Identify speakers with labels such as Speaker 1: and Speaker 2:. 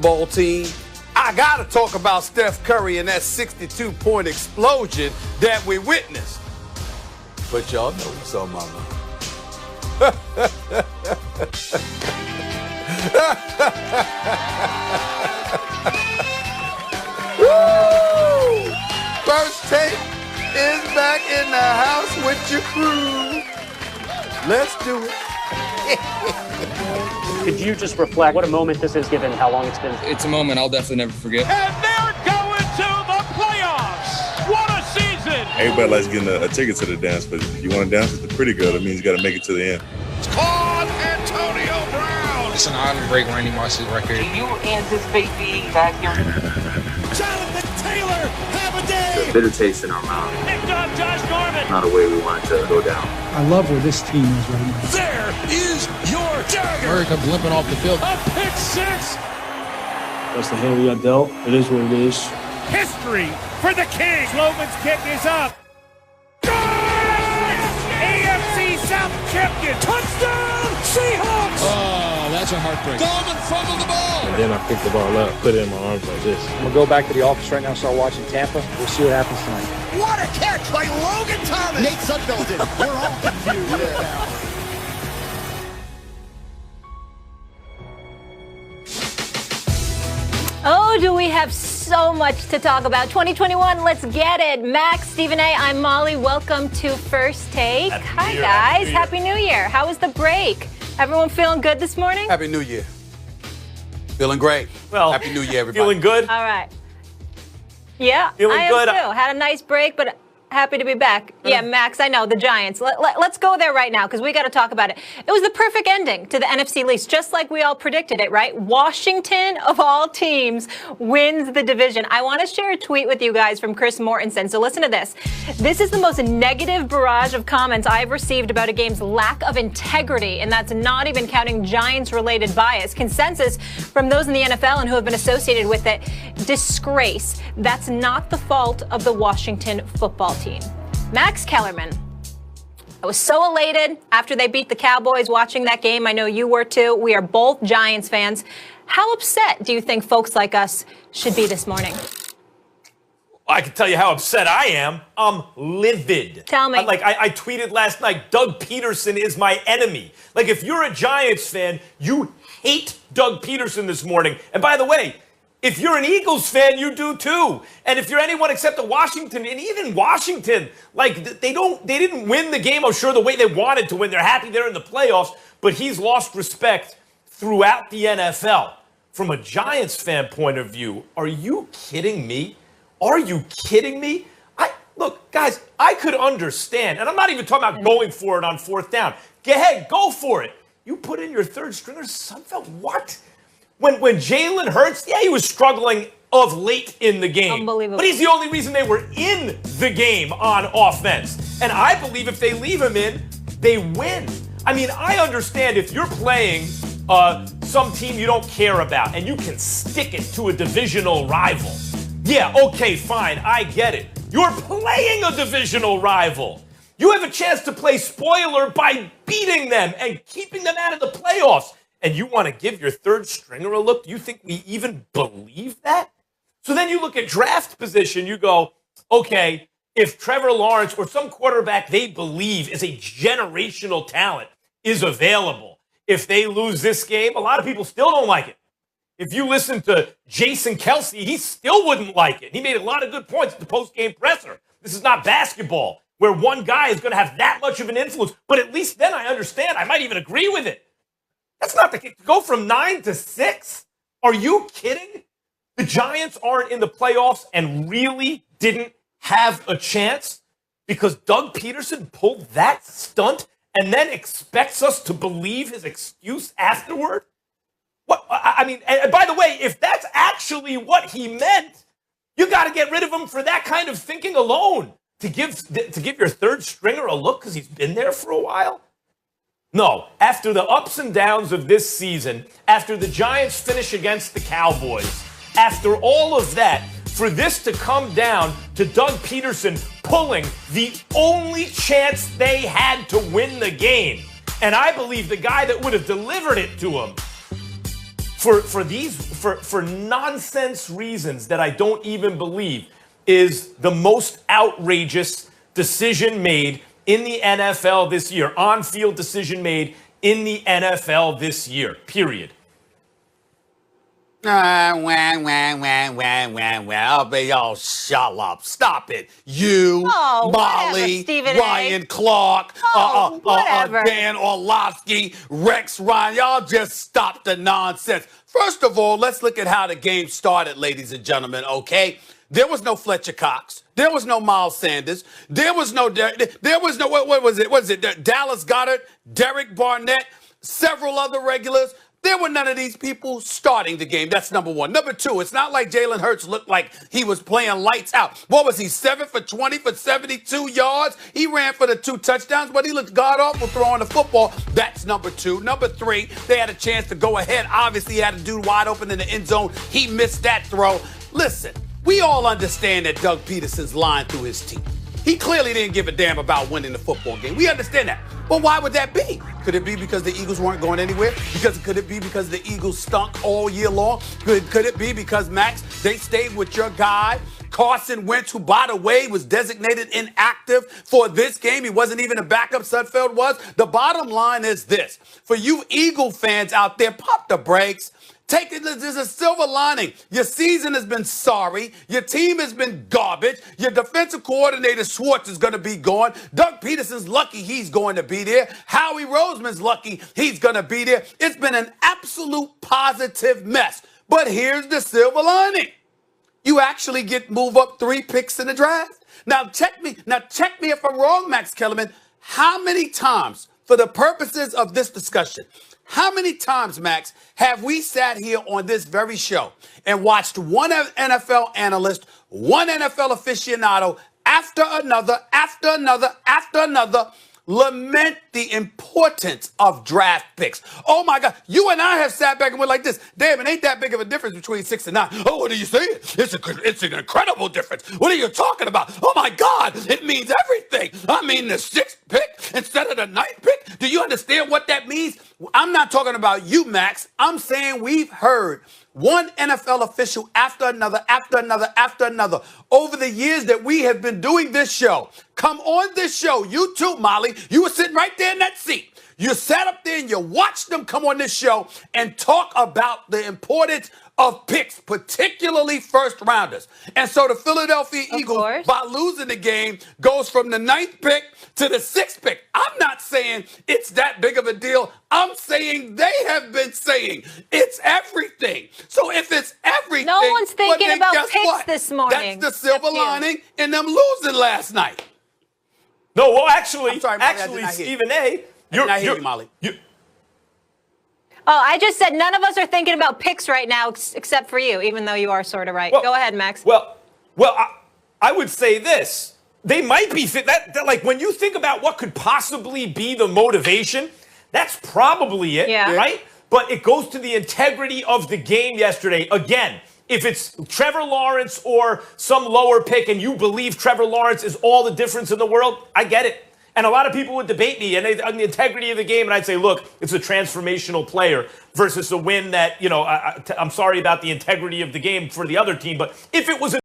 Speaker 1: ball team, I gotta talk about Steph Curry and that 62-point explosion that we witnessed. But y'all know what's on my mind. Woo! First Take is back in the house with your crew. Let's do it.
Speaker 2: Could you just reflect what a moment this is given how long it's been?
Speaker 3: It's a moment I'll definitely never forget.
Speaker 4: And they're going to the playoffs. What a season.
Speaker 5: Everybody likes getting a ticket to the dance, but if you want to dance with the pretty girl, that means you got to make it to the end.
Speaker 4: It's called Antonio Brown.
Speaker 3: It's an honor to break Randy Moss's record.
Speaker 6: Do you anticipate being back here?
Speaker 4: Jonathan Taylor, have a day.
Speaker 7: The bitter taste in our mouth.
Speaker 4: Picked up Josh Norman.
Speaker 7: Not a way we want it to go down.
Speaker 8: I love where this team is right now.
Speaker 4: There is your dagger.
Speaker 3: Murray comes limping off the field.
Speaker 4: A pick six.
Speaker 9: That's the hand we got dealt. It is what it is.
Speaker 4: History for the Kings. Logan's kick is up. Good! AFC South champion. Touchdown, Seahawks.
Speaker 3: Oh, that's a heartbreak. Dolman fumbled the ball.
Speaker 9: And then I picked the ball up, put it in my arms like this.
Speaker 8: I'm going to go back to the office right now, start watching Tampa. We'll see what happens tonight.
Speaker 4: What a catch by Logan Thomas.
Speaker 10: Nate Sudfeld did. We're all confused now.
Speaker 11: Oh, do we have so much to talk about. 2021, let's get it. Max, Stephen A., I'm Molly. Welcome to First Take. Hi, guys. Happy New Year. How was the break? Everyone feeling good this morning?
Speaker 1: Happy New Year. Feeling great.
Speaker 12: Well,
Speaker 1: Happy New Year, everybody.
Speaker 12: Feeling good?
Speaker 11: All right. Yeah,
Speaker 12: Feeling
Speaker 11: I am
Speaker 12: good.
Speaker 11: too. Had a nice break, but happy to be back. Yeah, Max, I know, the Giants. Let's go there right now because we got to talk about it. It was the perfect ending to the NFC East, just like we all predicted it, right? Washington, of all teams, wins the division. I want to share a tweet with you guys from Chris Mortensen. So listen to this. This is the most negative barrage of comments I've received about a game's lack of integrity, and that's not even counting Giants-related bias. Consensus from those in the NFL and who have been associated with it: disgrace. That's not the fault of the Washington football team. Max Kellerman. I was so elated after they beat the Cowboys watching that game. I know you were too. We are both Giants fans. How upset do you think folks like us should be this morning?
Speaker 12: I can tell you how upset I am. I'm livid.
Speaker 11: Tell me.
Speaker 12: I tweeted last night, Doug Peterson is my enemy. Like, if you're a Giants fan, you hate Doug Peterson this morning. And by the way, if you're an Eagles fan, you do too. And if you're anyone except a Washington, and even Washington, like, they didn't win the game, I'm sure, the way they wanted to win. They're happy they're in the playoffs, but he's lost respect throughout the NFL. From a Giants fan point of view, are you kidding me? Are you kidding me? Look, guys, I could understand, and I'm not even talking about going for it on fourth down. Go ahead, go for it. You put in your third stringer, Sudfeld, what? When Jalen Hurts, yeah, he was struggling of late in the game.
Speaker 11: Unbelievable.
Speaker 12: But he's the only reason they were in the game on offense. And I believe if they leave him in, they win. I mean, I understand if you're playing some team you don't care about and you can stick it to a divisional rival. Yeah, okay, fine, I get it. You're playing a divisional rival. You have a chance to play spoiler by beating them and keeping them out of the playoffs. And you want to give your third stringer a look? Do you think we even believe that? So then you look at draft position, you go, okay, if Trevor Lawrence or some quarterback they believe is a generational talent is available, if they lose this game, a lot of people still don't like it. If you listen to Jason Kelsey, he still wouldn't like it. He made a lot of good points at the post-game presser. This is not basketball where one guy is going to have that much of an influence. But at least then I understand. I might even agree with it. That's not the case. To go from 9 to 6? Are you kidding? The Giants aren't in the playoffs and really didn't have a chance because Doug Peterson pulled that stunt and then expects us to believe his excuse afterward? What? I mean, and by the way, if that's actually what he meant, you got to get rid of him for that kind of thinking alone. To give your third stringer a look because he's been there for a while? No, after the ups and downs of this season, after the Giants finish against the Cowboys, after all of that, for this to come down to Doug Peterson pulling the only chance they had to win the game, and I believe the guy that would have delivered it to him for nonsense reasons that I don't even believe, is the most outrageous decision made in the NFL this year, on-field decision made in the NFL this year, period.
Speaker 1: Well, y'all shut up. Stop it. You, Molly, Ryan Clark, Dan Orlovsky, Rex Ryan, y'all just stop the nonsense. First of all, let's look at how the game started, ladies and gentlemen, okay? There was no Fletcher Cox. There was no Miles Sanders. There was no, what was it? Dallas Goedert, Derek Barnett, several other regulars. There were none of these people starting the game. That's number one. Number two, it's not like Jalen Hurts looked like he was playing lights out. What was he, 7 for 20 for 72 yards? He ran for the 2 touchdowns, but he looked god-awful throwing the football. That's number two. Number three, they had a chance to go ahead. Obviously, he had a dude wide open in the end zone. He missed that throw. Listen, we all understand that Doug Peterson's lying through his teeth. He clearly didn't give a damn about winning the football game. We understand that. But why would that be? Could it be because the Eagles weren't going anywhere? Could it be because the Eagles stunk all year long? Could it be because, Max, they stayed with your guy, Carson Wentz, who, by the way, was designated inactive for this game? He wasn't even a backup, Sudfeld was. The bottom line is this. For you Eagle fans out there, pump the brakes. There's a silver lining. Your season has been sorry. Your team has been garbage. Your defensive coordinator, Schwartz, is going to be gone. Doug Peterson's lucky he's going to be there. Howie Roseman's lucky he's going to be there. It's been an absolute positive mess. But here's the silver lining. You actually move up 3 picks in the draft. Now check me if I'm wrong, Max Kellerman. How many times, for the purposes of this discussion, how many times, Max, have we sat here on this very show and watched one NFL analyst, one NFL aficionado after another lament the importance of draft picks? Oh, my God. You and I have sat back and went like this. Damn, it ain't that big of a difference between 6 and 9. Oh, what are you saying? It's an incredible difference. What are you talking about? Oh, my God. It means everything. I mean, the 6th pick instead of the 9th pick. Do you understand what that means? I'm not talking about you, Max. I'm saying we've heard one NFL official after another over the years that we have been doing this show. Come on this show. You too, Molly. You were sitting right there in that seat. You sat up there and you watched them come on this show and talk about the importance of picks, particularly first rounders. And so the Philadelphia Eagles, by losing the game, goes from the 9th pick to the 6th pick. I'm not saying it's that big of a deal. I'm saying they have been saying it's everything. So if it's everything,
Speaker 11: no one's thinking about picks
Speaker 1: what?
Speaker 11: this morning.
Speaker 1: That's the silver lining in them losing last night.
Speaker 12: No, well, actually,
Speaker 1: Molly,
Speaker 12: Stephen A.,
Speaker 1: you're Molly.
Speaker 11: Oh, I just said none of us are thinking about picks right now except for you, even though you are sort of right. Go ahead, Max.
Speaker 12: Well, I would say this. They might be that like when you think about what could possibly be the motivation, that's probably it, right? But it goes to the integrity of the game yesterday. Again, if it's Trevor Lawrence or some lower pick and you believe Trevor Lawrence is all the difference in the world, I get it. And a lot of people would debate me on the integrity of the game, and I'd say, look, it's a transformational player versus a win that, I'm sorry about the integrity of the game for the other team, but if it was a